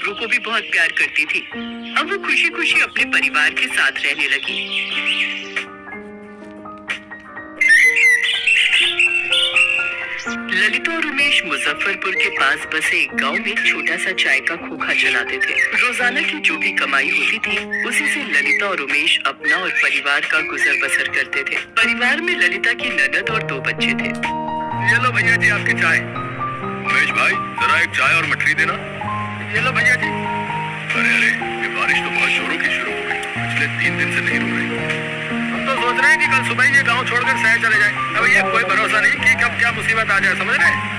गबरू को भी बहुत प्यार करती थी। अब वो खुशी खुशी अपने परिवार के साथ रहने लगी। ललिता और उमेश मुजफ्फरपुर के पास बसे एक गांव में छोटा सा चाय का खोखा चलाते थे। रोजाना की जो भी कमाई होती थी उसी से ललिता और उमेश अपना और परिवार का गुजर बसर करते थे। परिवार में ललिता की ननद और 2 बच्चे थे। ये लो भैया जी आपकी चाय। उमेश भाई जरा एक चाय और मठरी देना। ये लो भैया जी। अरे ये बारिश तो बहुत जोरों की शुरू हो गई, पिछले 3 दिन से नहीं रुक रही। हम तो सोच रहे हैं कि कल सुबह ही ये गांव छोड़कर शहर चले जाएं। अब ये कोई भरोसा नहीं कि कब क्या मुसीबत आ जाए, समझ रहे?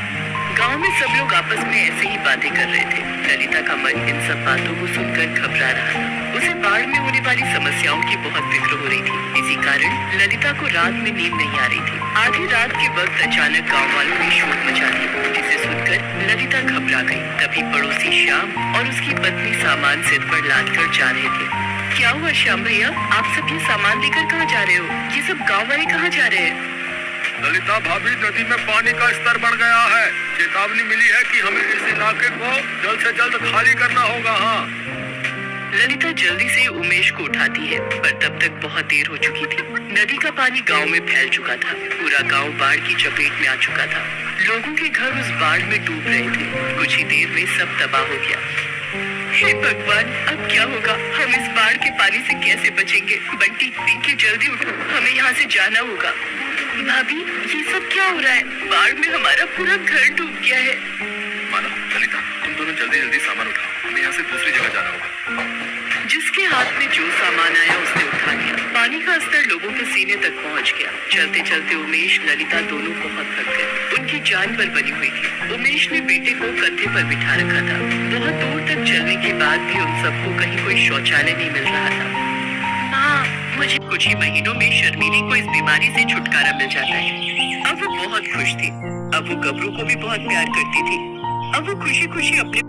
गांव में सब लोग आपस में ऐसे ही बातें कर रहे थे। ललिता का मन इन सब बातों को सुनकर घबरा रहा था। उसे बाढ़ में होने वाली समस्याओं की बहुत फिक्र हो रही थी। इसी कारण ललिता को रात में नींद नहीं आ रही थी। आधी रात के वक्त अचानक गांव वालों ने शोर मचा दिया, जिसे सुनकर ललिता घबरा गई। तभी पड़ोसी श्याम और उसकी पत्नी सामान सिर पर लाद कर जा रहे थे। क्या हुआ श्याम भैया, आप सब ये सामान लेकर कहाँ जा रहे हो? ये सब गाँव वाले कहाँ जा रहे हैं? ललिता भाभी, नदी में पानी का स्तर बढ़ गया है। चेतावनी मिली है कि हमें इस इलाके को जल्द से जल्द खाली करना होगा। हाँ। ललिता जल्दी से उमेश को उठाती है, पर तब तक बहुत देर हो चुकी थी। नदी का पानी गांव में फैल चुका था। पूरा गांव बाढ़ की चपेट में आ चुका था। लोगों के घर उस बाढ़ में डूब रहे थे। कुछ ही देर में सब तबाह हो गया। हे भगवान, अब क्या होगा? हम इस बाढ़ के पानी से कैसे बचेंगे? बंटी, पिंकी, जल्दी उठो, हमें यहाँ से जाना होगा। भाभी, ये सब क्या हो रहा है? बाढ़ में हमारा पूरा घर डूब गया है। मानो, ललिता, तुम दोनों जल्दी जल्दी सामान उठाओ, हमें यहाँ से दूसरी जगह जाना होगा। जिसके हाथ में जो सामान आया उसने उठा लिया। पानी का स्तर लोगों के सीने तक पहुंच गया। चलते चलते उमेश, ललिता दोनों बहुत थक गए। उनकी जान पर बनी हुई थी। उमेश ने बेटे को कंधे पर बिठा रखा था। बहुत दूर तक चलने के बाद भी उन सबको कहीं कोई शौचालय नहीं मिल रहा था। हाँ, मुझे कुछ ही महीनों में शर्मीली को इस बीमारी से छुटकारा मिल जाता है। अब वो बहुत खुश थी। अब वो गबरू को भी बहुत प्यार करती थी। अब वो खुशी खुशी अपने